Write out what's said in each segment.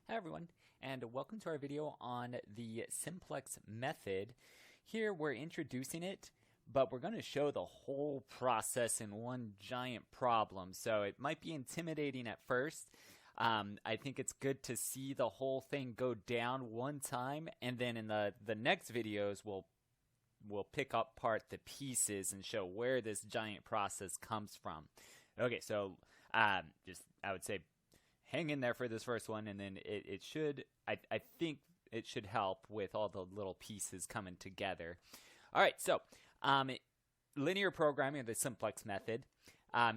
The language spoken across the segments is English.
Hi everyone, and welcome to our video on the Simplex method. Here we're introducing it, but we're going to show the whole process in one giant problem. So it might be intimidating at first. I think it's good to see the whole thing go down one time, and then in the next videos we'll pick apart the pieces and show where this giant process comes from. Okay, so I would say hang in there for this first one, and then it should, I think it should help with all the little pieces coming together. All right, so linear programming, or the Simplex method.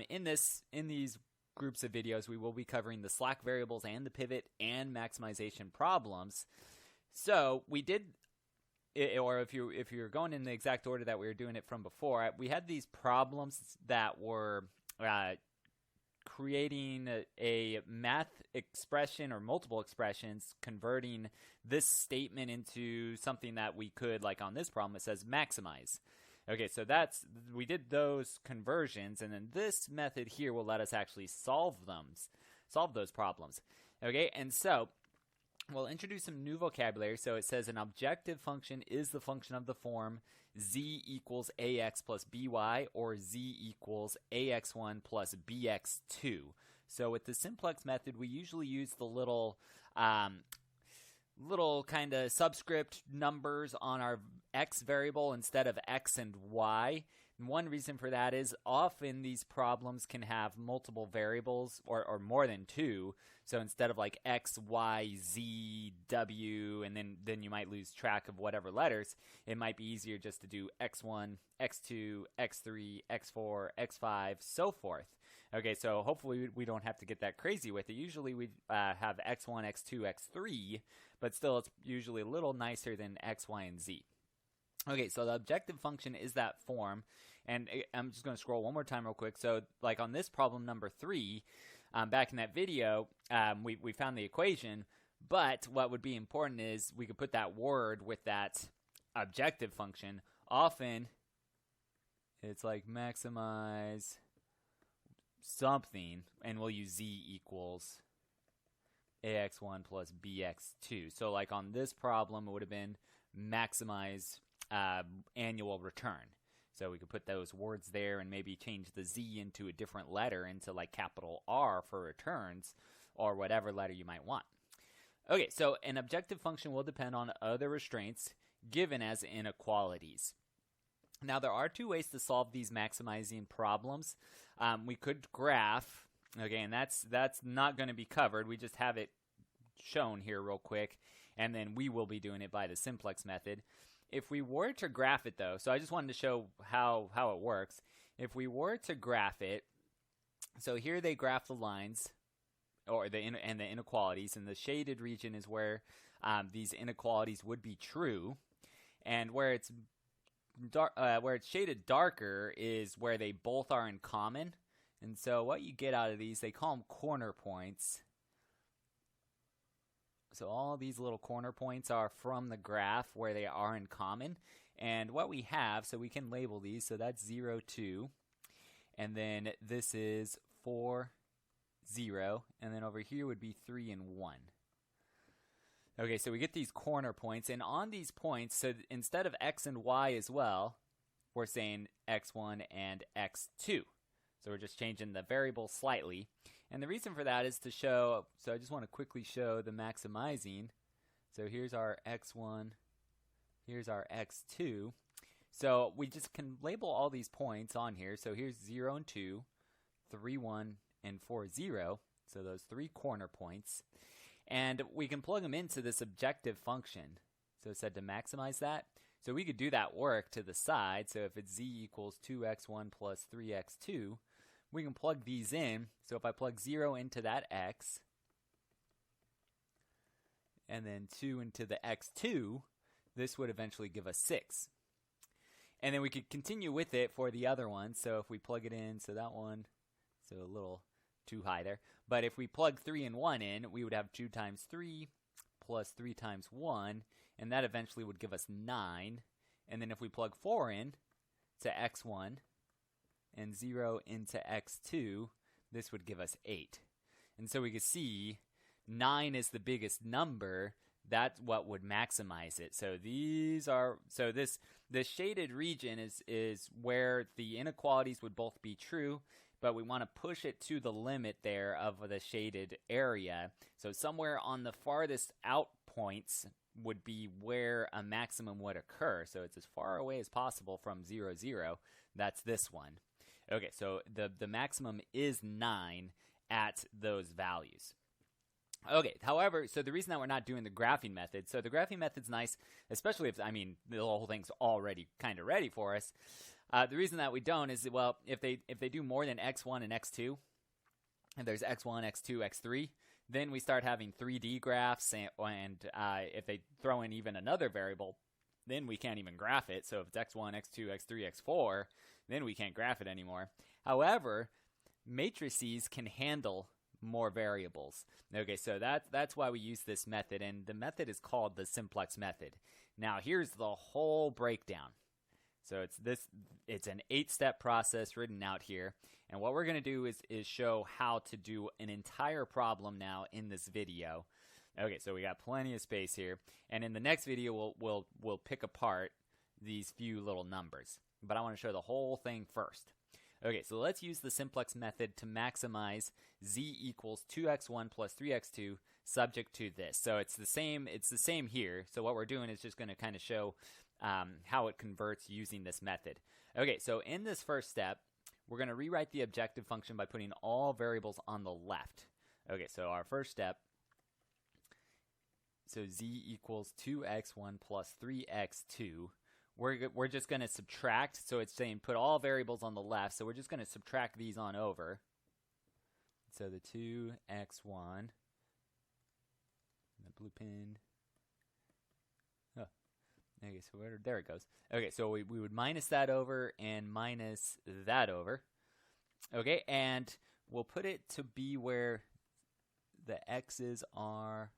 In these groups of videos, we will be covering the slack variables and the pivot and maximization problems. So we did, or if you're going in the exact order that we were doing it from before, we had these problems that were creating a math expression or multiple expressions, converting this statement into something that we could, like on this problem, it says maximize. Okay, so we did those conversions, and then this method here will let us actually solve those problems. Okay, and so we'll introduce some new vocabulary. So it says an objective function is the function of the form z equals ax plus by, or z equals ax1 plus bx2. So with the simplex method, we usually use the little kind of subscript numbers on our x variable instead of x and y. And one reason for that is often these problems can have multiple variables or more than two. So instead of like x, y, z, w, and then you might lose track of whatever letters, it might be easier just to do x1, x2, x3, x4, x5, so forth. Okay, so hopefully we don't have to get that crazy with it. Usually we have x1, x2, x3, but still it's usually a little nicer than x, y, and z. Okay, so the objective function is that form, and I'm just going to scroll one more time real quick. So like on this problem number 3, back in that video, we found the equation, but what would be important is we could put that word with that objective function. Often it's like maximize something, and we'll use z equals ax1 plus bx2. So like on this problem, it would have been maximize annual return. So we could put those words there and maybe change the z into a different letter, into like capital R for returns, or whatever letter you might want. Okay, so an objective function will depend on other restraints given as inequalities. Now there are two ways to solve these maximizing problems. We could graph, okay, and that's not going to be covered. We just have it shown here real quick, and then we will be doing it by the simplex method. If we were to graph it, though, so I just wanted to show how it works. If we were to graph it, so here they graph the lines or the inequalities, and the shaded region is where these inequalities would be true, and where it's shaded darker is where they both are in common. And so what you get out of these, they call them corner points. So all these little corner points are from the graph where they are in common. And what we have, so we can label these, so that's 0, 2. And then this is 4, 0. And then over here would be 3 and 1. Okay, so we get these corner points. And on these points, so instead of x and y as well, we're saying x1 and x2. So we're just changing the variable slightly. And the reason for that is to show, so I just want to quickly show the maximizing. So here's our x1, here's our x2. So we just can label all these points on here. So here's 0 and 2, 3, 1, and 4, 0. So those 3 corner points. And we can plug them into this objective function. So it said to maximize that. So we could do that work to the side. So if it's z equals 2x1 plus 3x2, we can plug these in. So if I plug 0 into that x, and then 2 into the x2, this would eventually give us 6. And then we could continue with it for the other one. So if we plug it in, so that one, so a little too high there. But if we plug 3 and 1 in, we would have 2 times 3 plus 3 times 1, and that eventually would give us 9. And then if we plug 4 in to x1 and 0 into x2, this would give us 8. And so we can see 9 is the biggest number, that's what would maximize it. So this shaded region is where the inequalities would both be true, but we want to push it to the limit there of the shaded area. So somewhere on the farthest out points would be where a maximum would occur. So it's as far away as possible from 0, 0. That's this one. Okay, so the maximum is 9 at those values. Okay, however, so the reason that we're not doing the graphing method, so the graphing method's nice, especially if, I mean, the whole thing's already kind of ready for us. The reason that we don't is, well, if they do more than x1 and x2, and there's x1, x2, x3, then we start having 3D graphs, and if they throw in even another variable, then we can't even graph it. So if it's x1, x2, x3, x4, then we can't graph it anymore. However, matrices can handle more variables. Okay, so that's why we use this method, and the method is called the Simplex Method. Now here's the whole breakdown. So it's an 8-step process written out here, and what we're going to do is show how to do an entire problem now in this video. Okay, so we got plenty of space here, and in the next video we'll pick apart these few little numbers, but I want to show the whole thing first. Okay, so let's use the simplex method to maximize z equals 2x1 plus 3x2 subject to this. So it's the same here. So what we're doing is just going to kind of show how it converts using this method. Okay, so in this first step, we're going to rewrite the objective function by putting all variables on the left. Okay, so our first step, so z equals 2x1 plus 3x2. We're just going to subtract, so it's saying put all variables on the left, so we're just going to subtract these on over. So the 2x1, the blue pin, oh, okay, so there it goes. Okay, so we would minus that over and minus that over. Okay, and we'll put it to be where the x's are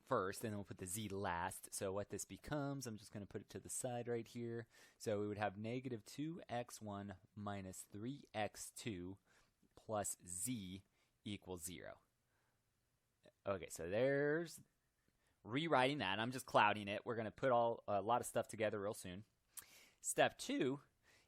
first, and then we'll put the z last. So what this becomes, I'm just going to put it to the side right here. So we would have negative 2x1 minus 3x2 plus z equals 0. Okay, so there's rewriting that. I'm just clouding it. We're going to put a lot of stuff together real soon. Step 2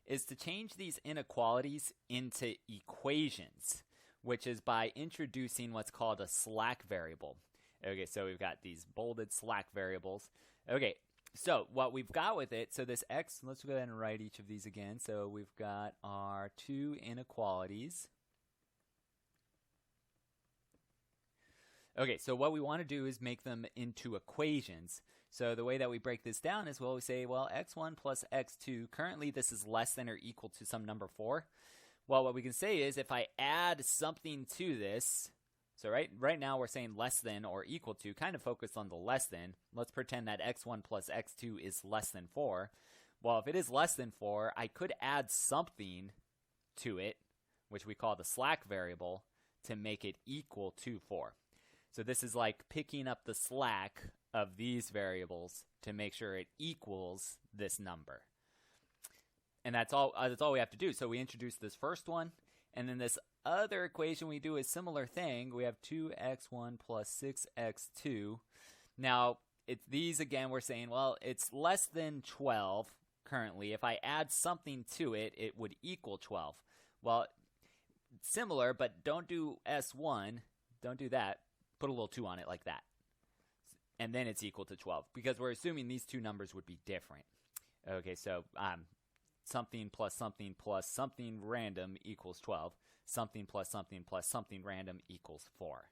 is to change these inequalities into equations, which is by introducing what's called a slack variable. Okay, so we've got these bolded slack variables. Okay, so what we've got with it, so this x, let's go ahead and write each of these again. So we've got our two inequalities. Okay, so what we want to do is make them into equations. So the way that we break this down is, well, we say, well, x1 plus x2, currently this is less than or equal to some number 4. Well, what we can say is if I add something to this, so right now we're saying less than or equal to, kind of focused on the less than. Let's pretend that x1 plus x2 is less than 4. Well, if it is less than 4, I could add something to it, which we call the slack variable, to make it equal to 4. So this is like picking up the slack of these variables to make sure it equals this number. And that's all we have to do. So we introduce this first one, and then this other equation we do a similar thing. We have 2x1 plus 6x2. Now, these again, we're saying, well, it's less than 12 currently. If I add something to it, it would equal 12. Well, similar, but don't do S1. Don't do that. Put a little 2 on it like that. And then it's equal to 12, because we're assuming these two numbers would be different. Okay, so something plus something random equals 12. Something plus something random equals 4.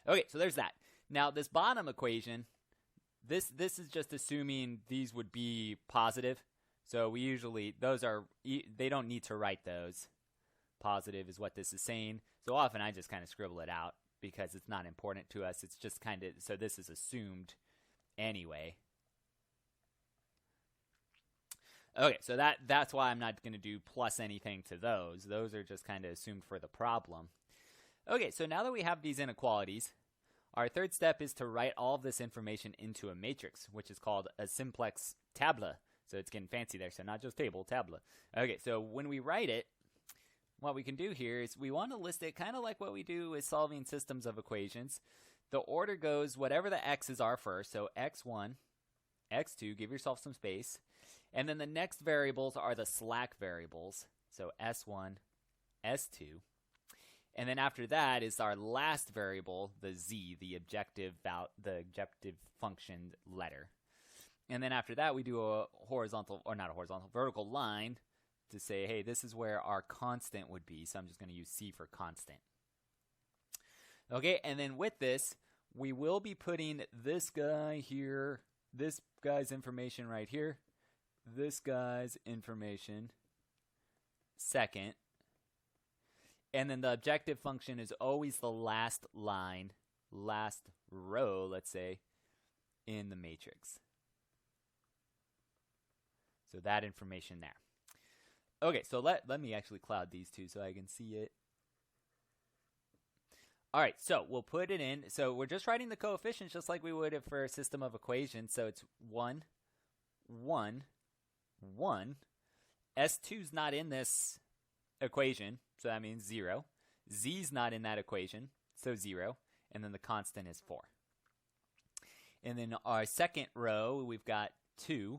Okay, so there's that. Now, this bottom equation, this is just assuming these would be positive. So we usually, they don't need to write those. Positive is what this is saying. So often I just kind of scribble it out because it's not important to us. It's just kind of, so this is assumed anyway. Okay, so that's why I'm not going to do plus anything to those. Those are just kind of assumed for the problem. Okay, so now that we have these inequalities, our third step is to write all of this information into a matrix, which is called a Simplex Tabla. So it's getting fancy there, so not just table, Tabla. Okay, so when we write it, what we can do here is we want to list it kind of like what we do with solving systems of equations. The order goes whatever the x's are first, so x1, x2, give yourself some space, and then the next variables are the slack variables, so s1, s2, and then after that is our last variable, the z, the objective function letter. And then after that we do a vertical line to say, hey, this is where our constant would be, so I'm just going to use c for constant. Okay, and then with this, we will be putting this guy here, this guy's information right here, this guy's information second, and then the objective function is always the last line, last row, let's say, in the matrix. So that information there. Okay, so let me actually cloud these two so I can see it. All right, so we'll put it in. So we're just writing the coefficients just like we would for a system of equations. So it's 1, 1, 1. S2's not in this equation, so that means 0. Z's not in that equation, so 0. And then the constant is 4. And then our second row, we've got 2,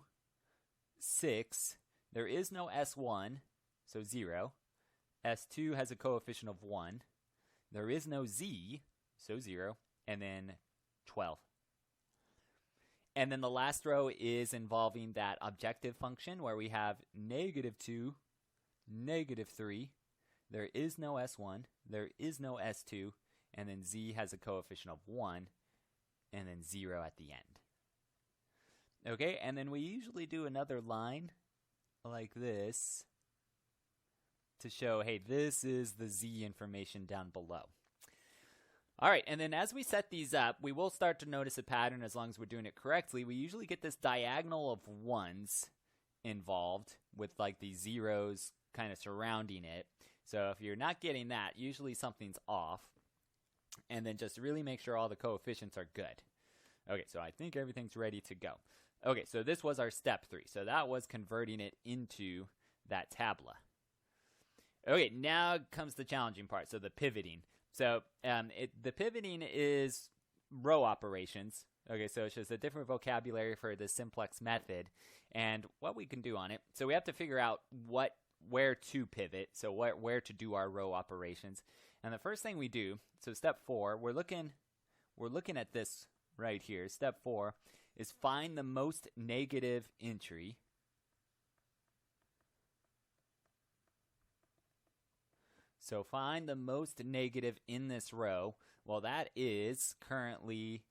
6. There is no S1, so 0. S2 has a coefficient of 1. There is no z, so 0, and then 12. And then the last row is involving that objective function where we have -2, -3. There is no S1, there is no S2, and then z has a coefficient of 1, and then 0 at the end. Okay, and then we usually do another line like this to show, hey, this is the z information down below. All right, and then as we set these up, we will start to notice a pattern as long as we're doing it correctly. We usually get this diagonal of 1s involved with like these zeros kind of surrounding it. So if you're not getting that, usually something's off. And then just really make sure all the coefficients are good. Okay, so I think everything's ready to go. Okay, so this was our step 3. So that was converting it into that tabla. Okay, now comes the challenging part, so the pivoting. So the pivoting is row operations. Okay, so it's just a different vocabulary for the simplex method. And what we can do on it, so we have to figure out where to pivot, so where to do our row operations. And the first thing we do, so step 4, we're looking at this right here. Step 4 is find the most negative entry. So find the most negative in this row. Well, that is currently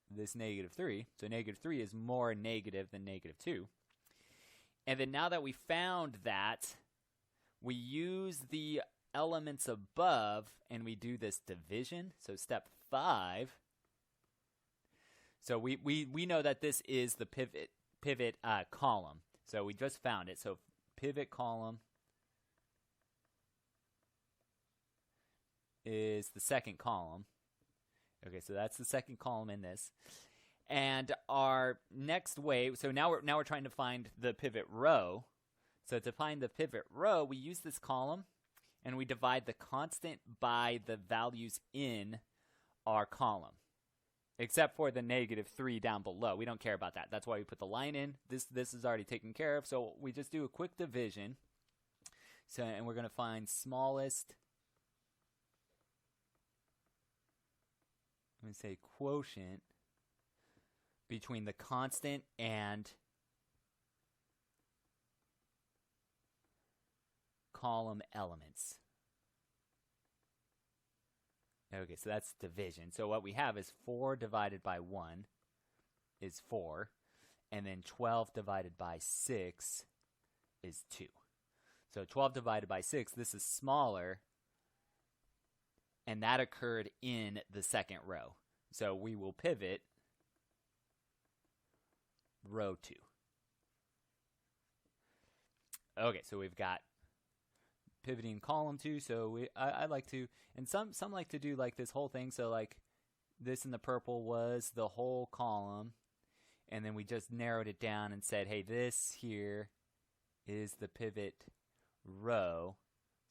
this -3. So -3 is more negative than -2. And then now that we found that, we use the elements above and we do this division. So step 5. So we know that this is the pivot column. So we just found it. So pivot column is the second column. Okay, so that's the second column in this. And our next way, so now we're trying to find the pivot row. So to find the pivot row, we use this column and we divide the constant by the values in our column. Except for the -3 down below. We don't care about that. That's why we put the line in. This is already taken care of. So we just do a quick division. So and we're going to find smallest, I'm going to say quotient between the constant and column elements. Okay, so that's division. So what we have is 4 divided by 1 is 4, and then 12 divided by 6 is 2. So 12 divided by 6, this is smaller, and that occurred in the second row. So we will pivot row 2. Okay, so we've got pivoting column 2. So I like to, and some like to do like this whole thing. So like this in the purple was the whole column, and then we just narrowed it down and said, hey, this here is the pivot row.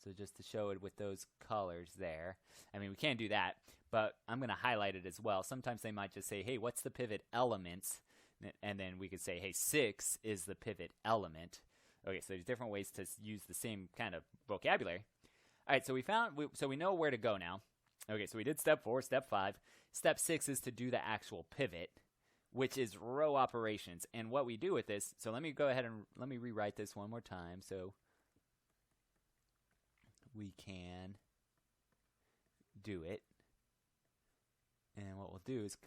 So just to show it with those colors there. I mean, we can't do that, but I'm going to highlight it as well. Sometimes they might just say, hey, what's the pivot element? And then we could say, hey, 6 is the pivot element. Okay, so there's different ways to use the same kind of vocabulary. All right, so we know where to go now. Okay, so we did step 4, step 5. Step 6 is to do the actual pivot, which is row operations. And what we do with this, so let me go ahead and let me rewrite this one more time. So we can do it. And what we'll do is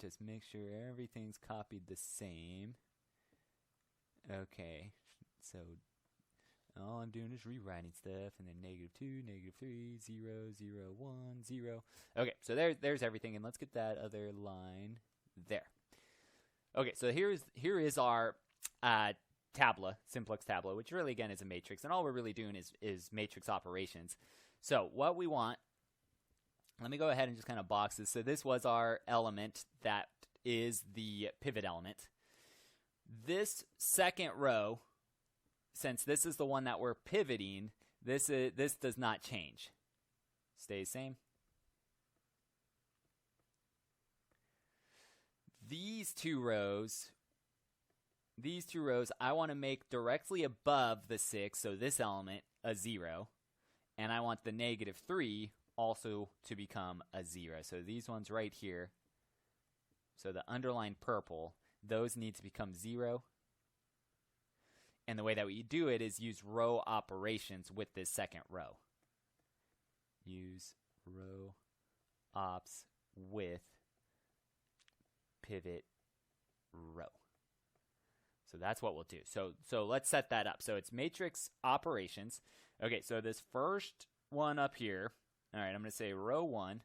just make sure everything's copied the same. Okay, so all I'm doing is rewriting stuff, and then -2, -3, 0, 0, 1, 0. Okay, so there's everything, and let's get that other line there. Okay, so here is our Tabla, Simplex Tabla, which really, again, is a matrix, and all we're really doing is matrix operations. So what we want, let me go ahead and just kind of box this. So this was our element that is the pivot element. This second row, since this is the one that we're pivoting, this does not change. Stays same. These two rows, I want to make directly above the 6, so this element, a 0. And I want the -3 also to become a 0. So these ones right here, so the underlined purple, those need to become 0. And the way that we do it is use row operations with this second row. Use row ops with pivot row. So that's what we'll do. So let's set that up. So it's matrix operations. Okay, so this first one up here, all right, I'm going to say row 1.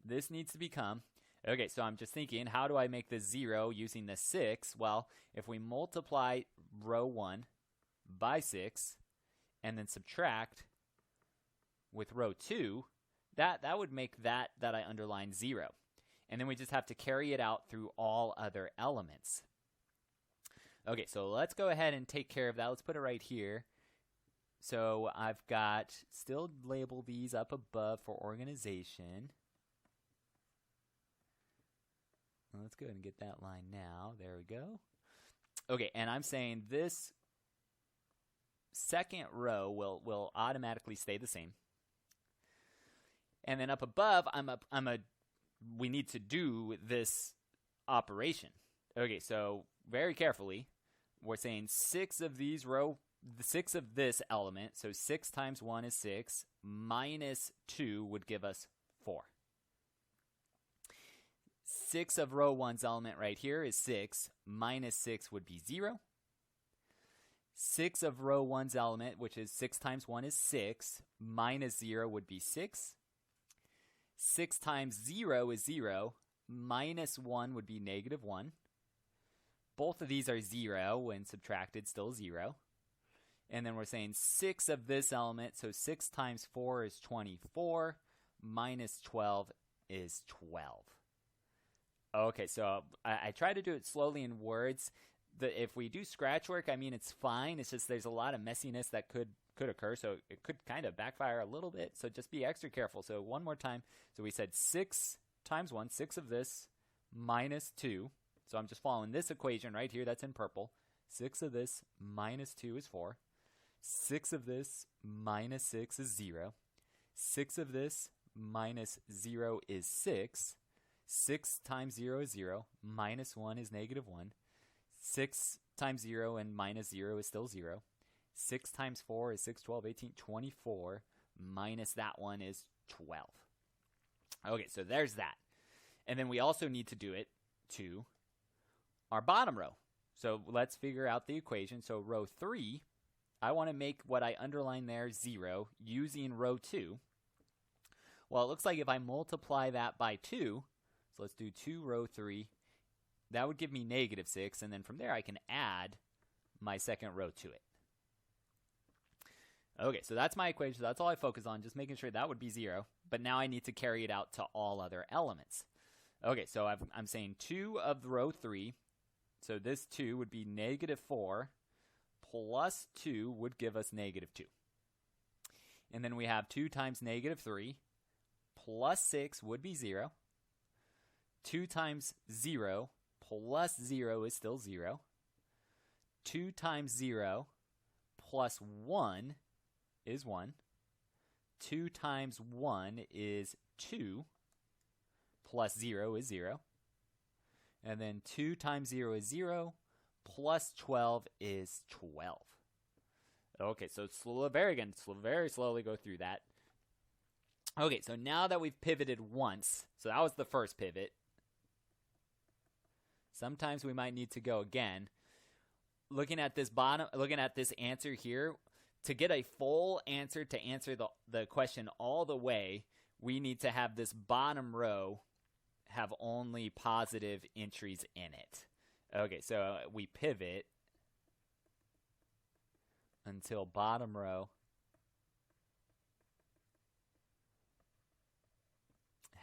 This needs to become, okay, so I'm just thinking, how do I make this 0 using the 6? Well, if we multiply row 1 by 6 and then subtract with row 2, that would make that I underlined 0. And then we just have to carry it out through all other elements. Okay, so let's go ahead and take care of that. Let's put it right here. So I've got, still label these up above for organization. Well, let's go ahead and get that line now. There we go. Okay, and I'm saying this second row will automatically stay the same. And then up above, we need to do this operation. Okay, so very carefully, we're saying 6 of these the 6 of this element, so 6 times 1 is 6, minus 2 would give us 4. 6 of row 1's element right here is 6, minus 6 would be 0. 6 of row 1's element, which is 6 times 1 is 6, minus 0 would be 6. 6 times 0 is 0, minus 1 would be -1. Both of these are 0 when subtracted, still 0. And then we're saying 6 of this element, so 6 times 4 is 24, minus 12 is 12. Okay, so I try to do it slowly in words. If we do scratch work, I mean, it's fine. It's just there's a lot of messiness that could occur, so it could kind of backfire a little bit. So just be extra careful. So one more time. So we said 6 times 1, 6 of this, minus 2. So I'm just following this equation right here that's in purple. 6 of this minus 2 is 4. 6 of this minus 6 is 0. 6 of this minus 0 is 6. 6 times 0 is 0. Minus 1 is -1. 6 times 0 and minus 0 is still 0. 6 times 4 is 6, 12, 18, 24. Minus that one is 12. Okay, so there's that. And then we also need to do it to our bottom row. So let's figure out the equation. So row 3, I want to make what I underlined there 0 using row 2. Well, it looks like if I multiply that by 2, so let's do 2 row 3, that would give me -6, and then from there I can add my second row to it. Okay, so that's my equation. So that's all I focus on, just making sure that would be 0. But now I need to carry it out to all other elements. Okay, so I'm saying 2 of row 3. So this 2 would be -4 plus 2 would give us -2. And then we have 2 times negative 3 plus 6 would be 0. 2 times 0 plus 0 is still 0. 2 times 0 plus 1 is 1. 2 times 1 is 2. Plus 0 is 0. And then 2 times 0 is 0. Plus 12 is 12. Okay, so very slowly go through that. Okay, so now that we've pivoted once, so that was the first pivot. Sometimes we might need to go again. Looking at this answer here, to get a full answer to answer the question all the way, we need to have this bottom row have only positive entries in it. Okay, so we pivot until bottom row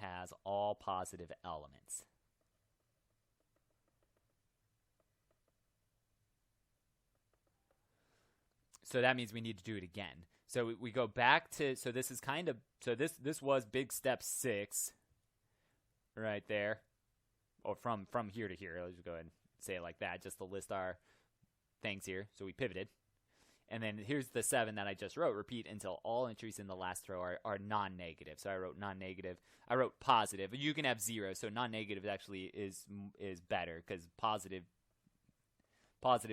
has all positive elements. So that means we need to do it again. So we go back to, so this is kind of, so this was big step 6 right there, or from here to here. Let's just go ahead and say it like that, just to list our things here. So we pivoted. And then here's the 7 that I just wrote. Repeat until all entries in the last row are non-negative. So I wrote non-negative. I wrote positive. You can have 0. So non-negative actually is better, because positive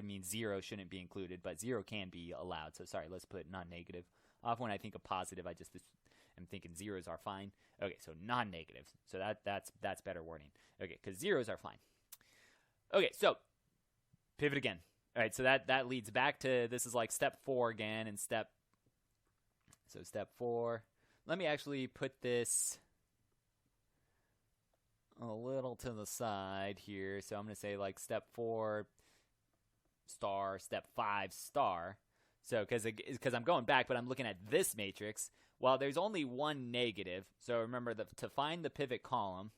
means 0 shouldn't be included, but 0 can be allowed. So sorry, let's put non-negative. Often when I think of positive, I just am thinking zeros are fine. Okay, so non-negative. So that's better wording. Okay, because zeros are fine. Okay, so pivot again. All right, so that leads back to, this is like step 4 again, and step 4. Let me actually put this a little to the side here. So I'm going to say like step 4 star, step 5 star. So because I'm going back, but I'm looking at this matrix. Well, there's only one negative. So remember, to find the pivot column,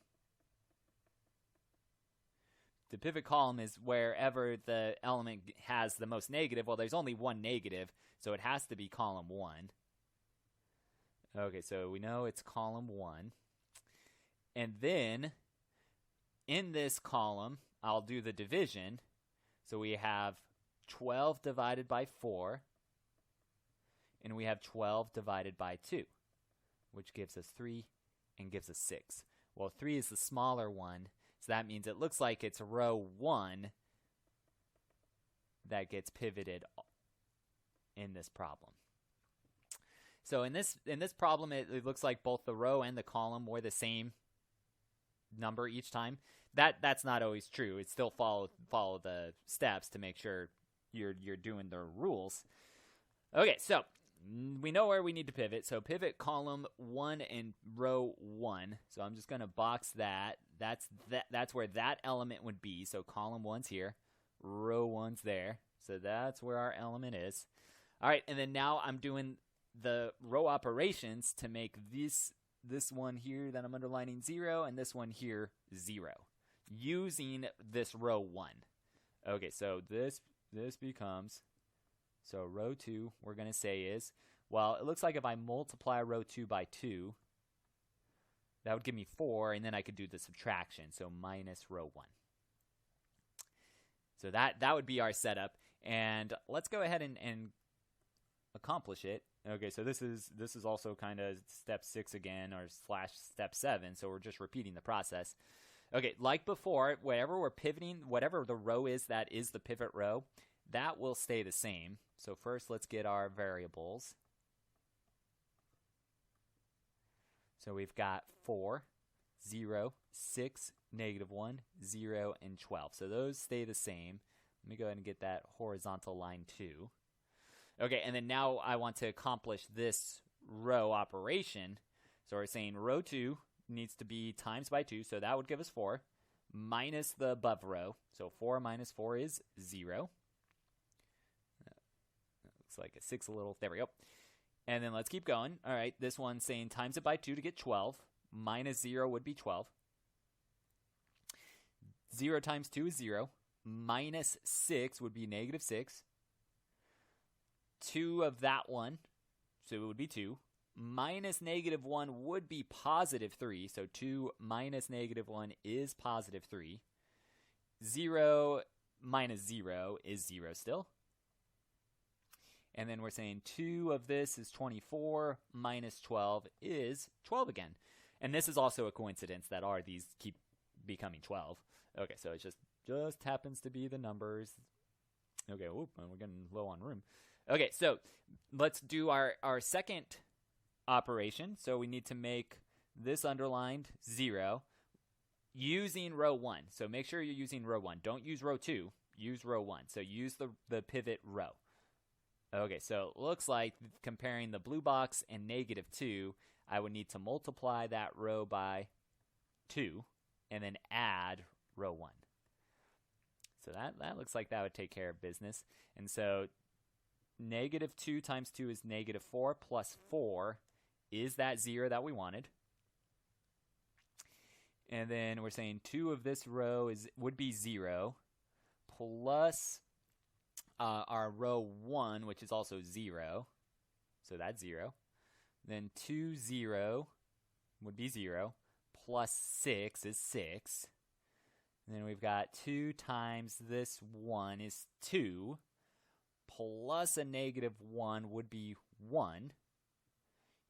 the pivot column is wherever the element has the most negative. Well, there's only one negative, so it has to be column 1. Okay, so we know it's column 1. And then in this column, I'll do the division. So we have 12 divided by 4, and we have 12 divided by 2, which gives us 3 and gives us 6. Well, 3 is the smaller one, so that means it looks like it's row 1 that gets pivoted in this problem. So in this problem, it looks like both the row and the column were the same number each time. That's not always true. It still follow the steps to make sure you're doing the rules. Okay, so we know where we need to pivot. So pivot column 1 and row 1. So I'm just going to box that. That's where that element would be. So column 1's here, row 1's there. So that's where our element is. All right, and then now I'm doing the row operations to make this one here that I'm underlining 0, and this one here 0, using this row 1. Okay, so this becomes, so row 2, we're going to say is, well, it looks like if I multiply row 2 by 2, that would give me 4, and then I could do the subtraction, so minus row 1. So that would be our setup, and let's go ahead and accomplish it. Okay, so this is also kind of step 6 again, or / step 7, so we're just repeating the process. Okay, like before, wherever we're pivoting, whatever the row is that is the pivot row, that will stay the same. So first, let's get our variables. So we've got 4, 0, 6, -1, 0, and 12. So those stay the same. Let me go ahead and get that horizontal line too. Okay, and then now I want to accomplish this row operation. So we're saying row 2 needs to be times by 2, so that would give us 4, minus the above row. So 4 minus 4 is 0. Looks like a 6 a little. There we go. And then let's keep going. All right, this one's saying times it by 2 to get 12. Minus 0 would be 12. 0 times 2 is 0. Minus 6 would be -6. 2 of that one, so it would be 2. Minus negative 1 would be positive 3. So 2 minus negative 1 is positive 3. 0 minus 0 is 0 still. And then we're saying 2 of this is 24 minus 12 is 12 again. And this is also a coincidence that these keep becoming 12. Okay, so it just happens to be the numbers. Okay, whoop, we're getting low on room. Okay, so let's do our second operation. So we need to make this underlined 0 using row 1. So make sure you're using row 1. Don't use row 2. Use row 1. So use the pivot row. Okay, so it looks like comparing the blue box and negative 2, I would need to multiply that row by 2 and then add row 1. So that looks like that would take care of business. And so negative 2 times 2 is negative 4 plus 4 is that 0 that we wanted. And then we're saying 2 of this row would be 0 plus our row 1, which is also 0. So that's 0. Then 2, 0 would be 0 plus 6 is 6. And then we've got 2 times this 1 is 2 plus a negative 1 would be 1.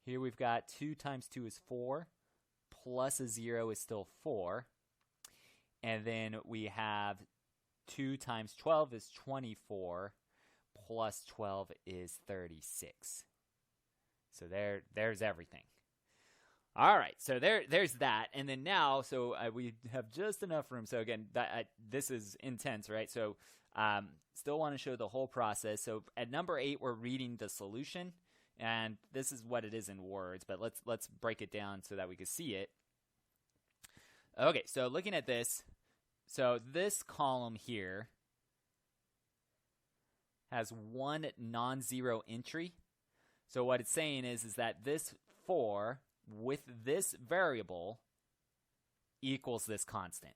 Here we've got 2 times 2 is 4 plus a 0 is still 4. And then we have 2 times 12 is 24 plus 12 is 36. So there's everything. All right, so there's that. And then now, so we have just enough room. So again, this is intense, right? So still want to show the whole process. So at number 8, we're reading the solution. And this is what it is in words, but let's break it down so that we can see it. Okay, so looking at this, so this column here has one non-zero entry. So what it's saying is that this 4 with this variable equals this constant.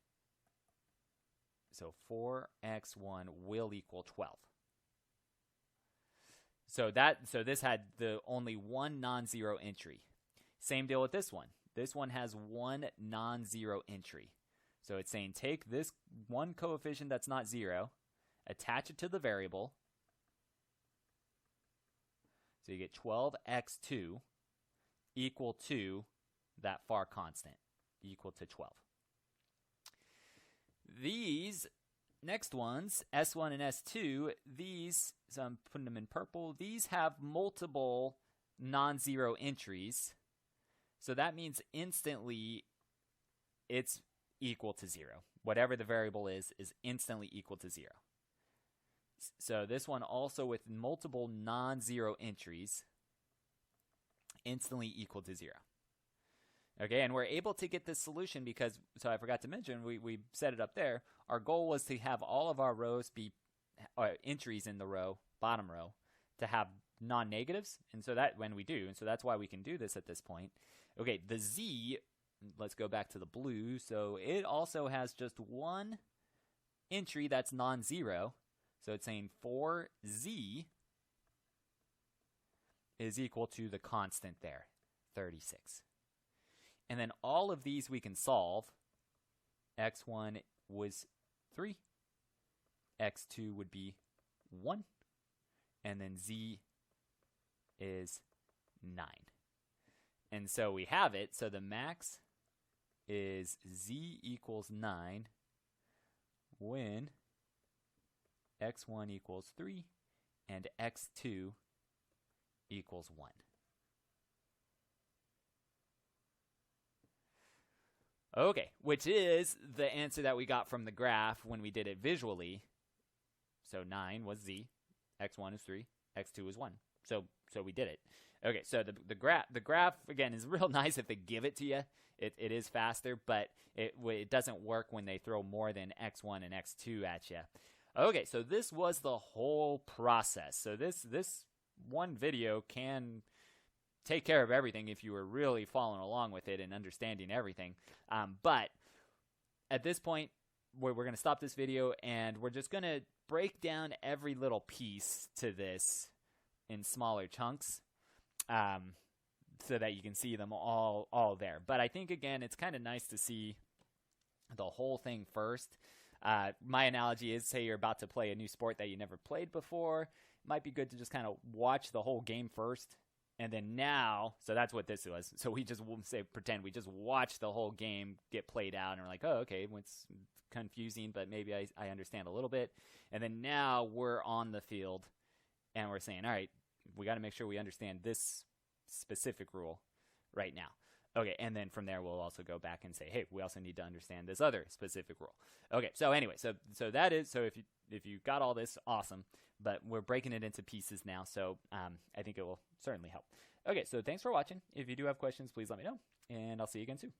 So 4x1 will equal 12. So this had the only one non-zero entry. Same deal with this one. This one has one non-zero entry. So it's saying take this one coefficient that's not 0, attach it to the variable. So you get 12x2 equal to that far constant, equal to 12. These next ones, S1 and S2, these, so I'm putting them in purple, these have multiple non-zero entries. So that means instantly it's equal to 0. Whatever the variable is instantly equal to 0. So this one also with multiple non-zero entries, instantly equal to 0. Okay, and we're able to get this solution because, so I forgot to mention, we set it up there. Our goal was to have all of our rows be entries in the row, bottom row, to have non-negatives, and so that when we do, and so that's why we can do this at this point. Okay, the Z, let's go back to the blue. So it also has just one entry that's non-zero. So it's saying 4Z is equal to the constant there, 36. And then all of these we can solve. X1 was 3. X2 would be 1. And then Z is 9. And so we have it. So the max is Z equals 9 when X1 equals 3 and X2 equals 1. Okay, which is the answer that we got from the graph when we did it visually. So 9 was Z, X1 is 3, X2 is 1. So we did it. Okay, so the graph again is real nice if they give it to you. It is faster, but it doesn't work when they throw more than X1 and X2 at you. Okay, so this was the whole process. So this one video can take care of everything if you were really following along with it and understanding everything. But at this point, we're going to stop this video and we're just going to break down every little piece to this in smaller chunks. so that you can see them all there. But I think, again, it's kind of nice to see the whole thing first. My analogy is, say you're about to play a new sport that you never played before. It might be good to just kind of watch the whole game first. And then now, so that's what this was. So we just pretend we just watch the whole game get played out, and we're like, oh, okay, it's confusing, but maybe I understand a little bit. And then now we're on the field, and we're saying, all right, we got to make sure we understand this specific rule right now. Okay, and then from there we'll also go back and say, hey, we also need to understand this other specific rule. Okay, so anyway, so that is, so if you got all this, awesome. But we're breaking it into pieces now, so I think it will certainly help. Okay, so thanks for watching. If you do have questions, please let me know, and I'll see you again soon.